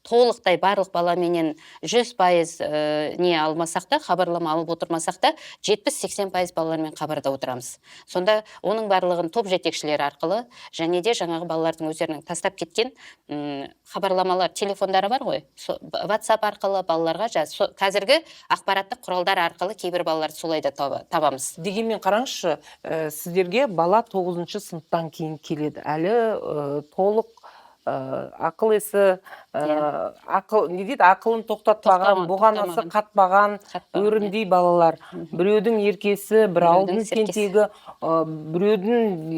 Speaker 4: толықтай барлық баламенен 100% не алмасақ та, хабарлама алып отырмасақ та, 70-80% балалармен хабарда отырамыз. Сонда оның барлығын топ жетекшілері арқылы, және де жаңағы балалардың өздерінің тастап кеткен хабарламалар, телефондары бар ғой, WhatsApp арқылы балаларға қазіргі ақпараттық құралдар арқылы кейбір балаларды солай да табамыз.
Speaker 1: Дегенмен қараңызшы, сіздерге бала 9-шы сыныптан кейін келеді. Әлі толық ақыл есі, ақылын тоқтатпаған, бұғанасы қатпаған, өріндей балалар. Біреудің еркесі, бір алдың тентегі, біреудің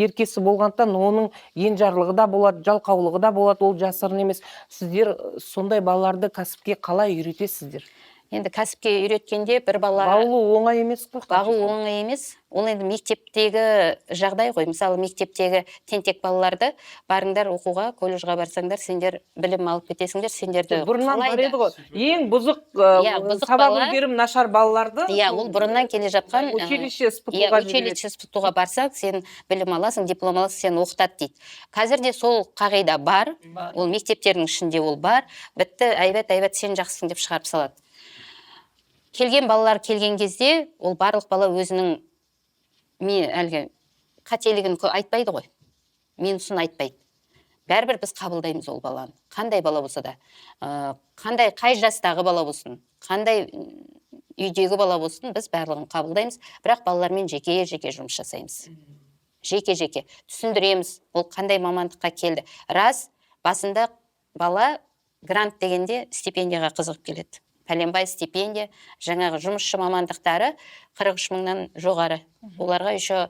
Speaker 1: еркесі болғандықтан оның енжарлығы да болады, жалқаулығы да болады, ол жасырын емес. Сіздер сондай балаларды кәсіпке қалай үйретесіздер?
Speaker 4: Енді кәсіпке үйреткенде бір бала...
Speaker 1: Бағу оңай емес қой?
Speaker 4: Бағу оңай емес. Ол енді мектептегі жағдай ғой. Мысалы, мектептегі тентек балаларды барыңдар оқуға, колледжға барсаңдар, сендер білім алып кетесіңдер, сендерді
Speaker 1: бұрыннан бар еді ғой. Ең бұзық сабақ үлгерім нашар балаларды...
Speaker 4: Ол бұрыннан келе жатқан...
Speaker 1: Училище
Speaker 4: спутуға барсаң, сен білім аласың, диплом аласың, сен оқытады дейді. Қазір де сол қағида бар. Ол мектептердің ішінде ол бар. Бітті, әйбәт, сен жақсың деп шығарып салады. Келген балалар келген кезде, ол барлық бала өзінің қателігін айтпайды ғой. Менусін айтпайды. Бәрібір біз қабылдаймыз ол баланы. Қандай бала болса да. Қай жастағы бала болсын, қандай үйдегі бала болсын, біз барлығын қабылдаймыз. Бірақ балалармен жеке-жеке жұмыс жасаймыз. Жеке-жеке. Түсіндіреміз, ол қандай мамандыққа келді. Рас, басында бала грант дегенде стипендияға қызығып келеді. Пәленбай стипендия, жаңағы жұмысшы мамандықтары 43 мыңнан жоғары. Оларға еще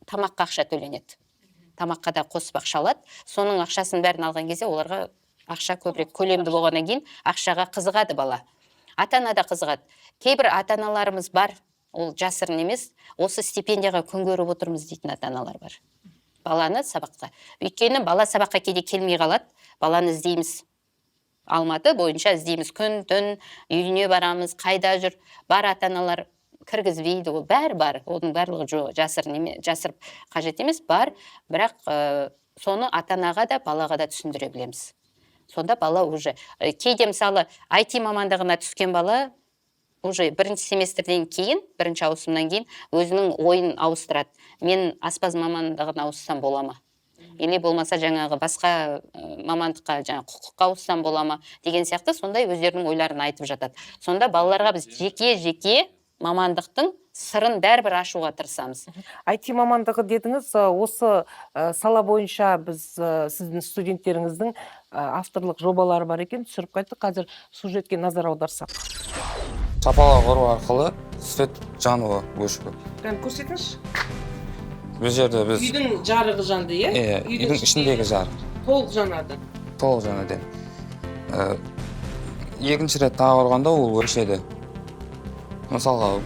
Speaker 4: тамаққа ақша төленеді. Тамаққа да қосып ақша алады. Соның ақшасын бәрін алған кезде оларға ақша көбірек көлемді болғаннан кейін ақшаға қызығады бала. Ата-ана да қызығады. Кейбір ата-аналарымыз бар, ол жасырын емес, осы стипендияға күн көріп отырмыз дейтін ата-аналар бар. Баланы сабаққа. Өйткені бала сабаққа кейде келмей қалады, баланы іздейміз. Алматы бойынша іздейміз, күн, түн, үйіне барамыз, қайда жүр, бар ата-аналар кіргізбейді, ол бәрі бар, оның барлығы жасырып қажет емес, бар, бірақ соны ата-анаға да, балаға да түсіндіре білеміз. Сонда бала уже, кейде мысалы IT мамандығына түскен бала, уже бірінші семестрден кейін, бірінші ауысымнан кейін өзінің ойын ауыстырады. Мен аспаз мамандығына ауыссам бола ма? Или болмаса жаңағы басқа мамандыққа, құқыққа ауыссам бола ма деген сияқты сондай өздерінің ойларын айтып жатады. Сонда балаларға біз жеке мамандықтың сырын бәрібір ашуға тырысамыз.
Speaker 1: IT мамандығы дедіңіз, осы сала бойынша біз сіздің студенттеріңіздің авторлық жобалары бар екен, түсіріп қайттық. Қазір сюжетке назар аударсақ.
Speaker 8: Сапалы құру арқылы свет жануы өшіп.
Speaker 1: Көрсетіңізші.
Speaker 8: Бұл жерде біз
Speaker 1: Үйдің жарығы жанды, е?
Speaker 8: үйдің ішіндегі жарық.
Speaker 1: Толық жанады.
Speaker 8: Толық жанады. Екінші рет тағы ұрғанда ол өшеді. Мысалға,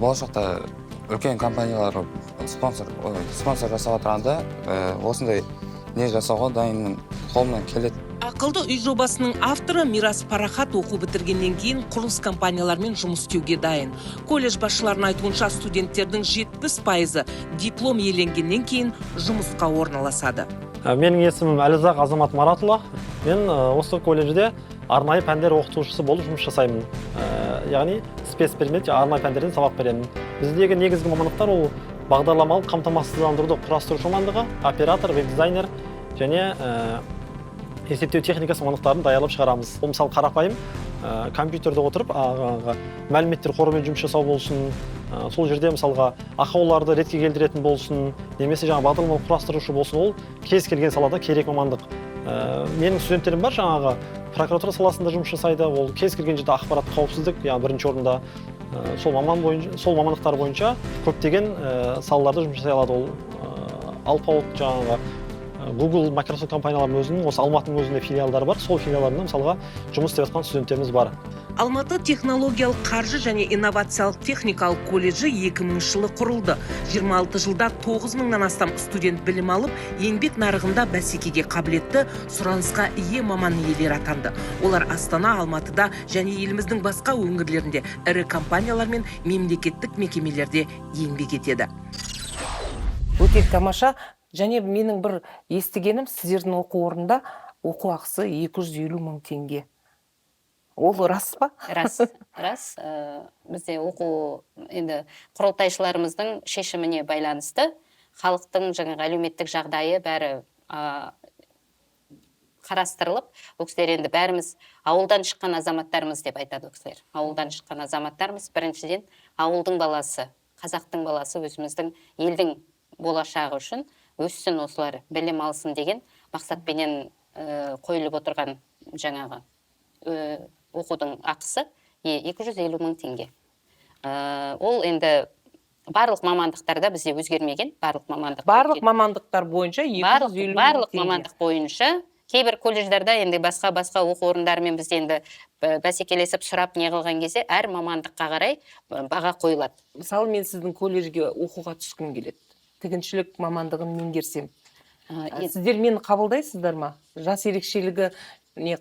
Speaker 8: болашақта үлкен компаниялар спонсор жасауға тұрғанда, осындай не жасауға дайынның қолынан келеді.
Speaker 1: Ақылды үй жобасының авторы Мирас Парахат оқу бітіргеннен кейін құрылыс компаниялармен жұмыс істеуге дайын. Колледж басшыларының айтуынша студенттердің 70% диплом иеленгеннен кейін жұмысқа орналасады.
Speaker 9: Менің есімім Әлизақ Азамат Маратұлы. Мен осы колледжде арнайы пәндер оқытушысы болып жұмыс жасаймын. Яғни спецпредмет арнайы пәндерден сабақ беремін. Біздегі негізгі мамандықтар ол бағдарламалық қамтамасыздандыруды құрастырушы мамандығы, оператор, веб-дизайнер және есептеу техникасы мамандықтарын даярлап шығарамыз. Ол мысалы қарапайым компьютерде отырып мәліметтер қорымен жұмыс жасау болсын, сол жерде мысалға ақауларды ретке келтіретін болсын, немесе бағдарламалық құрастырушы болсын, ол кез келген салада керек мамандық. Менің студенттерім бар, прокуратура саласында жұмыс жасайды, ол кез келген жерде ақпарат қауіпсіздік, бірінші орында сол мамандықтар бойынша көптеген салаларда жұмыс жасай алады. Ол Алпауыт Google, Microsoft компанияларының өзінің, осы Алматының өзінде филиалдары бар, сол филиалдарында мысалға жұмыс істеп жатқан студенттеріміз бар.
Speaker 1: Алматы технологиялық қаржы және инновациялық техникалық колледжі 2000 жылы құрылды. 26 жылда 9000-нан астам студент білім алып, еңбек нарығында бәсекеге қабілетті, сұранысқа ие маман иелері атанды. Олар Астана, Алматыда және еліміздің басқа өңірлерінде ірі компаниялар мен мемлекеттік мекемелерде еңбек етеді. Өте тамаша. Және менің бір естігенім, сіздердің оқу орнында оқу ақысы 250 мың теңге. Ол рас па?
Speaker 4: Рас. Бізде оқу енді құрылтайшыларымыздың шешіміне байланысты халықтың әлеуметтік жағдайы бәрі қарастырылып, ол кісілер енді бәріміз ауылдан шыққан азаматтарымыз деп айтады ол кісілер. Ауылдан шыққан азаматтарымыз біріншіден ауылдың баласы, қазақтың баласы өзіміздің елдің болашағы үшін өссін осылар білім алсын деген мақсатпенен қойылып отырған оқудың ақысы 250 мың теңге. Ол енді барлық мамандықтарда бізде өзгермеген,
Speaker 1: барлық мамандықтар бойынша 250 мың теңге.
Speaker 4: Барлық мамандық бойынша, кейбір колледждарда енді басқа оқу орындарымен бізде енді бәсекелесіп сұрап не қылған кезде әр мамандыққа қарай баға қойылады.
Speaker 1: Мысалы, мен сіздің колледжге оқуға түскім келеді. Тігіншілік мамандығын меңгерсем. Сіздер мені қабылдайсыздар ма? Жас ерекшелігі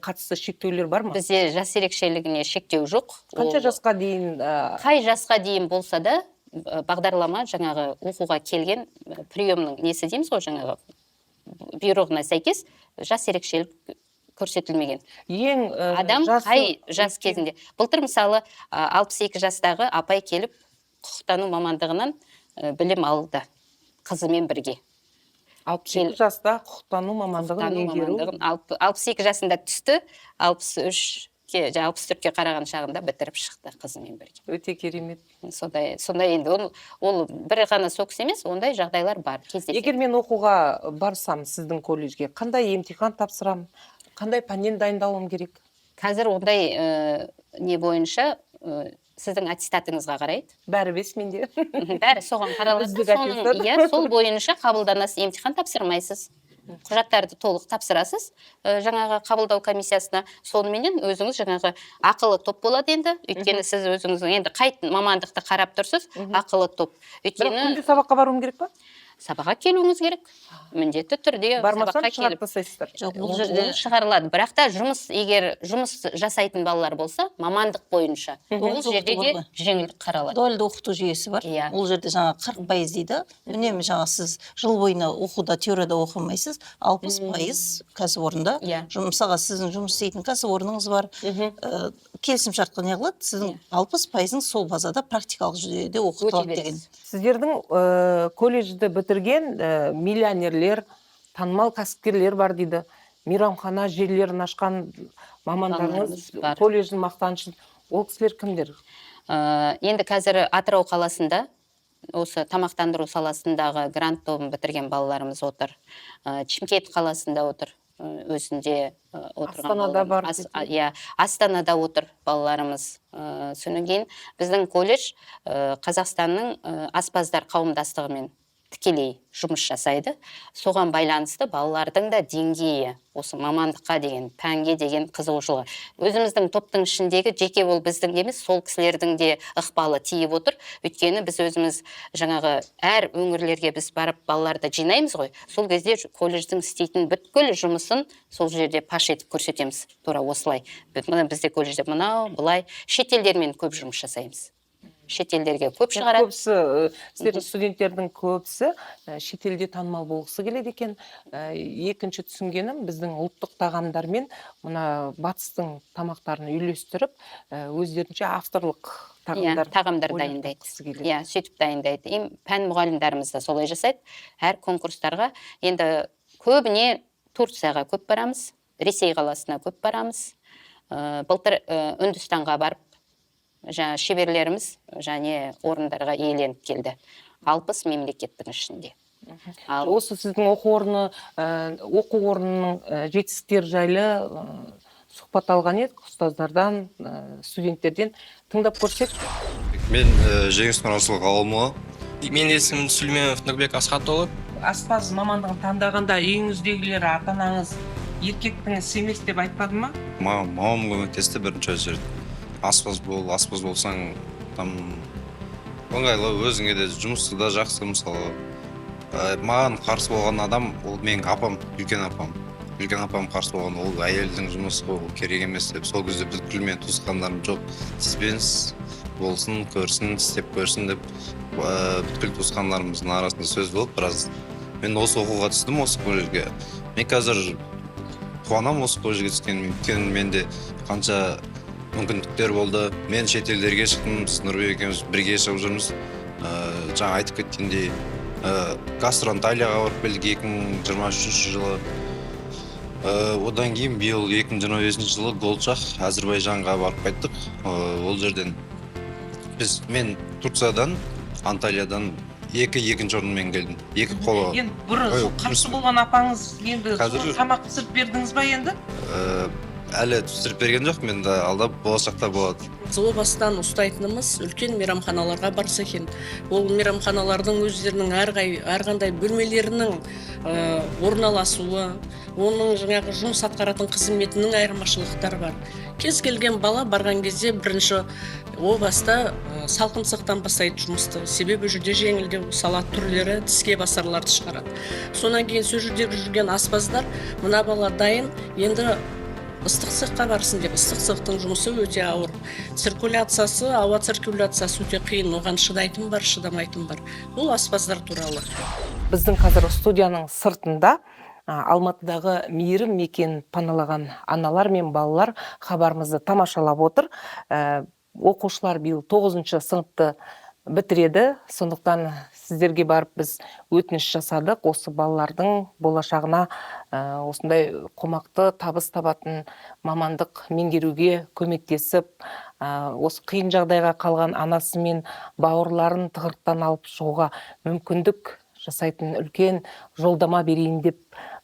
Speaker 1: қатысты шектеулер бар ма?
Speaker 4: Бізде жас ерекшелігіне шектеу жоқ.
Speaker 1: Қанша жасқа дейін?
Speaker 4: Қай жасқа дейін болса да, бағдарлама оқуға келген приемның несі дейміз ғой, бұйрығына сәйкес жас ерекшелік көрсетілмеген. Адам қай жас кезінде. Былтыр мысалы 62 жастағы апай келіп құқықтану мамандығынан білім алды. Қызымен бірге.
Speaker 1: 62 жаста құқықтану мамандығын меңгеру.
Speaker 4: 62 жасында түсті, 64-ке қараған шағында бітіріп шықты қызымен бірге.
Speaker 1: Өте керемет.
Speaker 4: Сондай енді ол бір ғана сокс емес, ондай жағдайлар бар.
Speaker 1: Егер мен оқуға барсам сіздің колледжге, қандай емтихан тапсырам, қандай пәннен дайындалуым керек?
Speaker 4: Қазір ондай не бойынша сіздің аттестатыңызға қарайды.
Speaker 1: Бәрі бес менде.
Speaker 4: Бәрі соған қаралады. Сол бойынша қабылданасыз, емтихан тапсырмайсыз. құжаттарды толық тапсырасыз жаңағы қабылдау комиссиясына. Соныменен өзіңіз жаңағы ақылы топ болады енді. Өйткені сіз өзіңіздің енді қай мамандықты қарап тұрсыз, ақылы топ.
Speaker 1: Бірақ
Speaker 4: Өйткені
Speaker 1: күнде сабаққа баруым керек па?
Speaker 4: сабаққа келуіңіз керек. Міндетті түрде
Speaker 1: Бармасам
Speaker 4: сабаққа
Speaker 1: шығарып
Speaker 4: келіп.
Speaker 1: тастайсыздар.
Speaker 3: Жоқ, бұл
Speaker 4: Ол
Speaker 3: жерде
Speaker 4: шығарылады. Бірақ та егер жұмыс жасайтын балалар болса, мамандық бойынша, ол жерде де жеңілдік қаралады.
Speaker 3: дуальды оқыту жүйесі бар.
Speaker 4: Иә.
Speaker 3: Ол жерде жаңа 40% дейді. Үнемі жаңа сіз жыл бойына оқуда, теорияда оқымайсыз, 60% кәсіпорында.
Speaker 4: Иә.
Speaker 3: Мысалға сіздің жұмыс істейтін кәсіпорныңыз бар. Келісімшартқа не қылады? Сіздің 60%-ың сол базада практикалық жүйеде оқытылады
Speaker 4: Өте
Speaker 3: деген.
Speaker 4: бересіз.
Speaker 1: Сіздердің колледжді бітірген миллионерлер, танымал кәсіпкерлер бар дейді. Мейрамхана желілерін ашқан мамандарыңыз,
Speaker 4: Мамандарымыз бар.
Speaker 1: колледждің мақтанышы. Ол кісілер кімдер?
Speaker 4: Енді қазір Атырау қаласында осы тамақтандыру саласындағы грант тобын бітірген балаларымыз отыр. Шымкент қаласында отыр. Өзінде отырған
Speaker 1: Астанада
Speaker 4: балаларымыз.
Speaker 1: бар.
Speaker 4: Иә, Астанада отыр балаларымыз. Содан кейін біздің колледж Қазақстанның аспаздар қауымдастығымен тікелей жұмыс жасайды. Соған байланысты балалардың да деңгейі, осы мамандыққа деген, пәнге деген қызығушылығы. Өзіміздің топтың ішіндегі жеке ол біздің емес, сол кісілердің де ықпалы тиіп отыр. Өйткені біз өзіміз жаңағы әр өңірлерге біз барып балаларды жинаймыз ғой. Сол кезде колледждің істейтін бүткіл жұмысын сол жерде паш етіп көрсетеміз. Тура осылай. Бізде колледжде мынау, былай шетелдермен көп жұмыс жасаймыз. Шетелдерге көп шығарады.
Speaker 1: Көбісі, сіздердің студенттердің көбісі шетелде танымал болғысы келеді екен. Екінші түсінгенім, біздің ұлттық тағамдармен мына батыстың тамақтарын үйлестіріп, өздерінше авторлық
Speaker 4: Тағамдар дайындайды. Иә, сөйтіп дайындайды. Пән мұғалімдарымыз да солай жасайды. Әр конкурстарға енді көбіне Турцияға көп барамыз, Ресей қаласына көп барамыз. Былтыр Үндістанға барып, шеберлеріміз және орындарға иеленіп келді. 60 мемлекеттің ішінде.
Speaker 1: Осы сіздің оқу орнының жетістіктері жайлы сұхбат алған едік, ұстаздардан, студенттерден тыңдап көрсек.
Speaker 10: Мен Жеңіс Нұрасыл ғалымұлы.
Speaker 11: Мен есімім Сүлейменов Нұрбек Асхатұлы.
Speaker 1: Аспаз мамандығын таңдағанда үйіңіздегілер, ата-анаңыз еркектіңіз емес деп айтпады ма?
Speaker 10: Мамам көмектесті бірінші жерде. Аспаз болсаң, ыңғайлы, өзіңе де жұмысты да жақсы. Мысалы, маған қарсы болған адам, ол менің апам, үлкен апам. Үлкен апам қарсы болған, ол әйелдің жұмысы ол керек емес деп. Сол кезде бүткілмен туысқандарым жоқ. Тиіспеңіз болсын, көрсін, істеп көрсін деп бүткіл туысқандарымыздың арасында сөз болып біраз. Мен осы оқуға түстім, осы колледжге. Мен қазір қуанам осы колледжге түскенім, өйткені менде қанша мүмкіндіктер болды. Мен шетелдерге шықтым, біз Нұрбек екеуміз бірге шығып жүрміз. Жаңа айтып кеткендей, Гастро-Анталияға барып келдік 2023 жылы. Одан кейін биыл 2025 жылы Голчах, Әзірбайжанға барып қайттық. Ол жерден мен Турциядан, Анталиядан екінші орынмен келдім. Екі қолы.
Speaker 1: Енді бұрын қарсы болған апаңыз енді тамақ пісіріп бердіңіз ба енді?
Speaker 10: Әлі түсіріп берген жоқ, мен де алда болашақта болады.
Speaker 12: О бастан ұстайтынымыз үлкен мейрамханаларға барса екен. Ол мейрамханалардың өздерінің әрқандай бөлмелерінің орналасуы, оның жаңағы жұмыс атқаратын қызметінің айырмашылықтары бар. Кез келген бала барған кезде бірінші о баста салқынсықтан бастайды жұмысты. Себебі жүде жеңілдеу, салат түрлері, тіске басарларды шығарады. Сонан кейін сол жерде жүрген аспаздар, мына бала дайын, енді ыстық цехқа барсын деп. Ыстық цехтың жұмысы өте ауыр. Циркуляциясы, ауа циркуляциясы өте қиын. Оған шыдайтын бар, шыдамайтын бар. Бұл аспаздар туралы.
Speaker 1: Біздің қазір студияның сыртында Алматыдағы мейірім мекенін паналаған аналар мен балалар хабарымызды тамашалап отыр. Оқушылар биыл 9-шы сыныпты бітіреді. Сондықтан сіздерге барып біз өтініш жасадық. Осы балалардың болашағына осындай қомақты табыс табатын мамандық меңгеруге көмектесіп, осы қиын жағдайға қалған анасы мен бауырларын тығырықтан алып шығуға мүмкіндік жасайтын үлкен жолдама берейін деп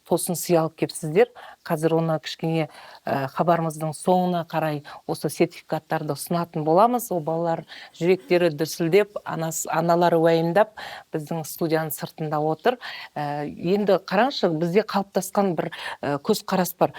Speaker 1: тосын сый алып келіпсіздер. Қазір оны кішкене хабарымыздың соңына қарай осы сертификаттарды ұсынатын боламыз. Ол балалар жүректері дүрсілдеп, аналары уайымдап біздің студияның сыртында отыр. Енді қараңызшы, бізде қалыптасқан бір көзқарас бар.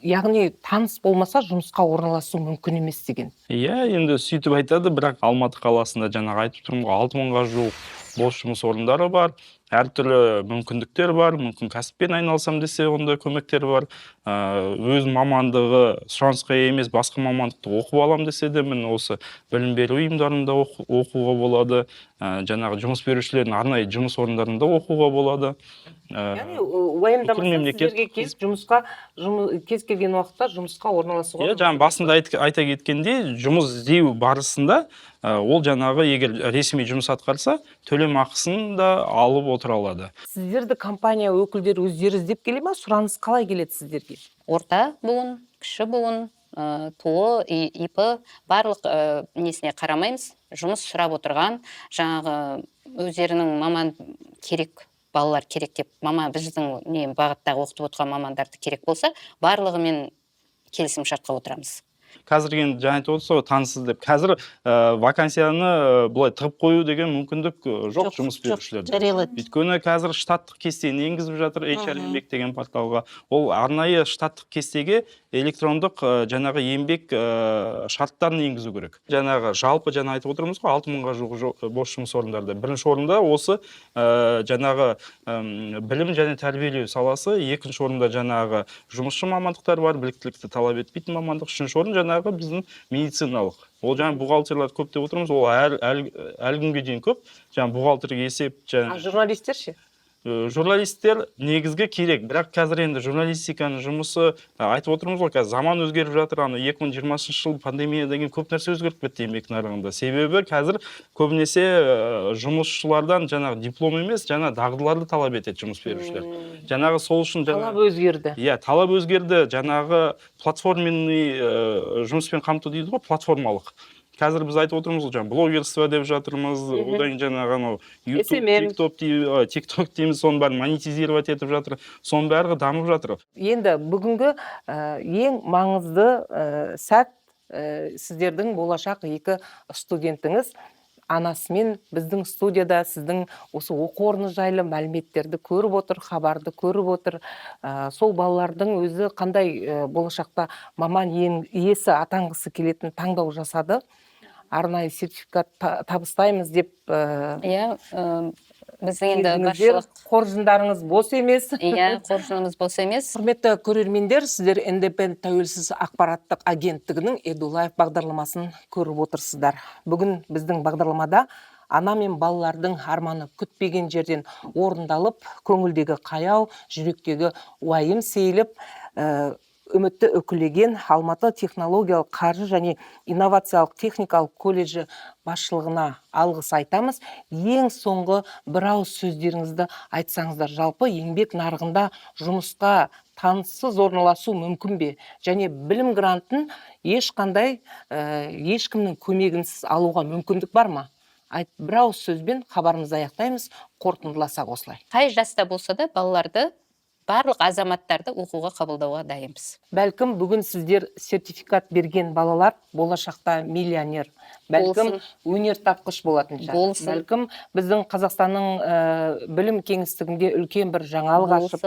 Speaker 1: Яғни таныс болмаса жұмысқа орналасу мүмкін емес деген.
Speaker 2: Иә, енді сөйтіп айтады, бірақ Алматы қаласында жаңағы айтып тұрмын ғой, 6000-ға жуық бос жұмыс орындары бар. Әртүрлі мүмкіндіктер бар, мүмкін кәсіппен айналысам десе, онда көмектер бар. Өз мамандығы сұранысқа емес, басқа мамандықты оқып алам десе де, мен осы білім беру ұйымдарында оқуға болады. Жаңағы жұмыс берушілердің арнайы жұмыс орындарында оқуға болады.
Speaker 1: Яғни уайымдамаса сіздерге келіп жұмысқа, кез келген уақытта жұмысқа орналасуға.
Speaker 2: Иә, жаңа басында айта кеткенде, жұмыс іздеу барысында ол жаңағы егер ресми жұмыс атқарса, төлем ақысын да алып отыра алады.
Speaker 1: Сіздерді компания өкілдері өздері іздеп келе ма? Сұраныс қалай келеді сіздерге?
Speaker 4: Орта буын, кіші буын, туы, ипы, барлық несіне қарамаймыз. Жұмыс сұрап отырған, жаңағы өздерінің маман керек, балалар керек деп, біздің бағыттағы оқытып отырған мамандарды керек болса, барлығымен келісім шартқа отырамыз.
Speaker 2: Қазір енді жаңа айтып отырсыз ғой, таныссыз деп. Қазір вакансияны бұлай тығып қою деген мүмкіндік жоқ жұмыс берушілерде. Өйткені қазір штаттық кестені енгізіп жатыр HR еңбек деген порталға. Ол арнайы штаттық кестеге электрондық жаңағы еңбек шарттарын енгізу керек. Жаңағы жалпы жаңа айтып отырмыз ғой, 6000-ға жуық бос жұмыс орындарда. Бірінші орында осы жаңағы білім және тәрбиелеу саласы, екінші орында жаңағы жұмысшы мамандықтар бар, біліктілікті талап етпейтін мамандық, үшінші орын жаңағы біздің медициналық. Ол жаңа бухгалтерлар көп деп отырмыз, ол әлі күнге дейін көп. Жаңа бухгалтерге есеп,
Speaker 1: журналистер ше?
Speaker 2: Журналистер негізгі керек, бірақ қазір енді журналистиканың жұмысы айтып отырмыз ғой, қазір заман өзгеріп жатыр, 2020 жыл пандемия деген көп нәрсе өзгеріп кетті еңбек нарығында. Себебі қазір көбінесе жұмысшылардан жаңағы диплом емес, жаңа дағдыларды талап етеді жұмыс берушілер. Жаңағы сол үшін
Speaker 1: талап өзгерді.
Speaker 2: Иә, талап өзгерді. Жаңағы платформенный жұмыспен қамту дейді ғой, платформалық. Қазір біз айтып отырмыз, блогерство деп жатырмыз, одан жаңағы YouTube, TikTok дейміз, соның бәрін монетизировать етіп жатыр, соның бәрі дамып жатыр.
Speaker 1: Енді бүгінгі ең маңызды сәт сіздердің болашақ екі студентіңіз анасымен біздің студияда сіздің осы оқу орны жайлы мәліметтерді көріп отыр, хабарды көріп отыр. Сол балалардың өзі қандай болашақта маман иесі атанғысы келетін таңдау жасады. Арнайы сертификат табыстаймыз деп
Speaker 4: біздің енді басшылық
Speaker 1: қоржындарыңыз бос емес.
Speaker 4: Иә, қоржынымыз бос емес.
Speaker 1: Құрметті көрермендер, сіздер Independent тәуелсіз ақпараттық агенттігінің EduLife бағдарламасын көріп отырсыздар. Бүгін біздің бағдарламада ана мен балалардың арманы күтпеген жерден орындалып, көңілдегі қаяу, жүректегі уайым сейіліп, үмітті үкілеген Алматы технологиялық қаржы және инновациялық техникалық колледжі басшылығына алғыс айтамыз. Ең соңғы бір ауыз сөздеріңізді айтсаңыздар, жалпы еңбек нарығында жұмысқа таныссыз орналасу мүмкін бе? Және білім грантын ешқандай ешкімнің көмегінсіз алуға мүмкіндік бар ма? Бір ауыз сөзбен хабарымызды аяқтаймыз, қорытындыласақ осылай.
Speaker 4: Қай жаста болса да балаларды, барлық азаматтарды оқуға қабылдауға дайынбыз.
Speaker 1: Бәлкім бүгін сіздер сертификат берген балалар болашақта миллионер, бәлкім өнер тапқыш болатын шығар. Бәлкім біздің Қазақстанның білім кеңістігінде үлкен бір жаңалық ашып,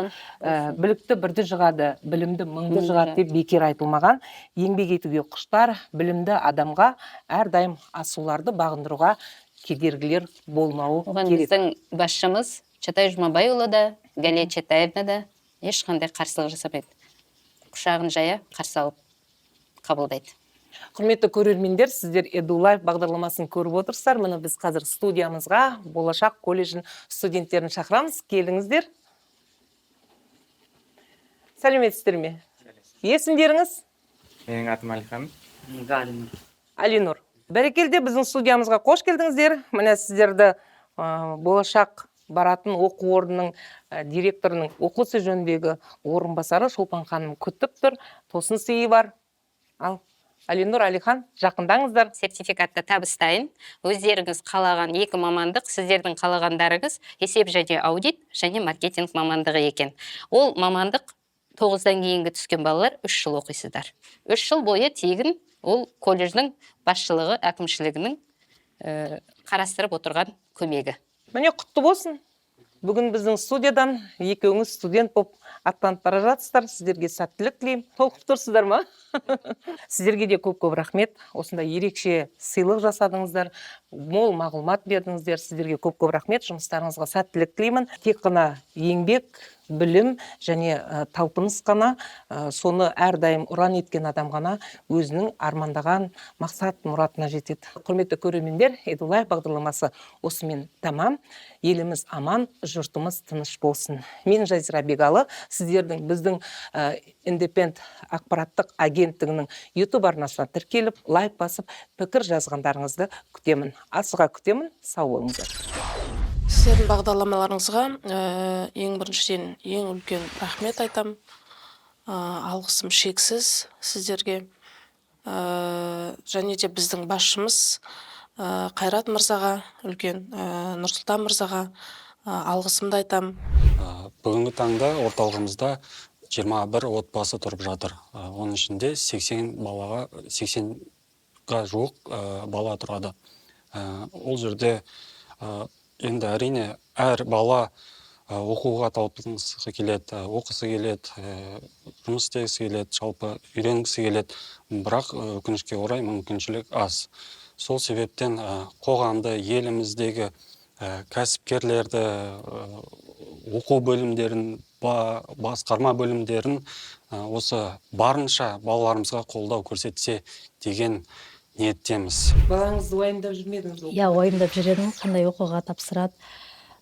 Speaker 1: білікті бірді жығады, білімді мыңды жығады деп бекер айтылмаған. Еңбек етуге құштар, білімді адамға әрдайым асуларды бағындыруға кедергілер болмауы керек.
Speaker 4: Біздің басшымыз Чатай Жұмабайұлы да, Галия Чатаевна да ешқандай қарсылық жасамайды. Құшағын жая қарсы алып қабылдайды.
Speaker 1: Құрметті көрермендер, сіздер EduLife бағдарламасын көріп отырсыздар. Міне біз қазір студиямызға болашақ колледждің студенттерін шақырамыз. Келдіңіздер. Сәлеметсіздер ме? Есімдеріңіз?
Speaker 13: Менің атым Алихан.
Speaker 1: Алинур. Бәрекелде, біздің студиямызға қош келдіңіздер. Міне сіздерді болашақ баратын оқу орнының директорының оқу ісі жөніндегі орынбасары Шолпан ханым күтіп тұр. Тосын сыйы бар. Ал, Алинур, Алихан, жақындаңыздар.
Speaker 4: Сертификатты табыстайын. Өздеріңіз қалаған 2 мамандық, сіздердің қалағандарыңыз есеп және аудит және маркетинг мамандығы екен. Ол мамандық 9-дан кейінгі түскен балалар 3 жыл оқисыздар. 3 жыл бойы тегін ол колледждің басшылығы, әкімшілігінің қарастырып отырған көмегі.
Speaker 1: Міне құтты болсын. Бүгін біздің студиядан екеуіңіз студент болып аттанып бара жатсыздар. Сіздерге сәттілік тілеймін. Толқып тұрсыздар ма? Сіздерге де көп-көп рахмет. Осындай ерекше сыйлық жасадыңыздар, мол мағлұмат бердіңіздер. Сіздерге көп-көп рахмет. Жұмыстарыңызға сәттілік тілеймін. Тек қана еңбек, білім және талпыныс қана, соны әрдайым ұран еткен адам ғана өзінің армандаған мақсат мұратына жетеді. Құрметті көрермендер, Едулай бағдарламасы осымен тамам. Еліміз аман, жұртымыз тыныш болсын. Мен Жазира Бегалы, сіздердің біздің Independent ақпараттық агенттігінің YouTube арнасына тіркеліп, лайк басып, пікір жазғандарыңызды күтемін. Асыға күтемін. Сау болыңыздар.
Speaker 14: Сіздердің бағдарламаларыңызға ең біріншіден ең үлкен рахмет айтам. Алғысым шексіз сіздерге. Және де біздің басшымыз Қайрат мырзаға, үлкен Нұрсұлтан мырзаға алғысымды айтам.
Speaker 15: Бүгінгі таңда орталығымызда 21 отбасы тұрып жатыр. Оның ішінде 80-ға жуық бала тұрады. Ол жерде енді әрине әр бала оқуға талпынысы келеді, оқысы келеді, жұмыс істегісі келеді, жалпы үйренгісі келеді. Бірақ өкінішке орай мүмкіншілік аз. Сол себептен қоғамды, еліміздегі кәсіпкерлерді, оқу бөлімдерін, басқарма бөлімдерін осы барынша балаларымызға қолдау көрсетсе деген ниеттеміз.
Speaker 1: Балаңызды уайымдап жүрмедіңіз?
Speaker 16: Иә, уайымдап жүредім, қандай оқуға тапсырады,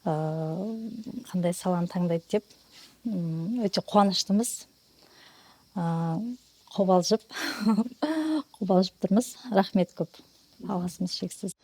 Speaker 16: қандай саланы таңдайды деп. Өте қуаныштымыз. Қобалжып тұрмыз. Рахмет көп. Алғысымыз шексіз.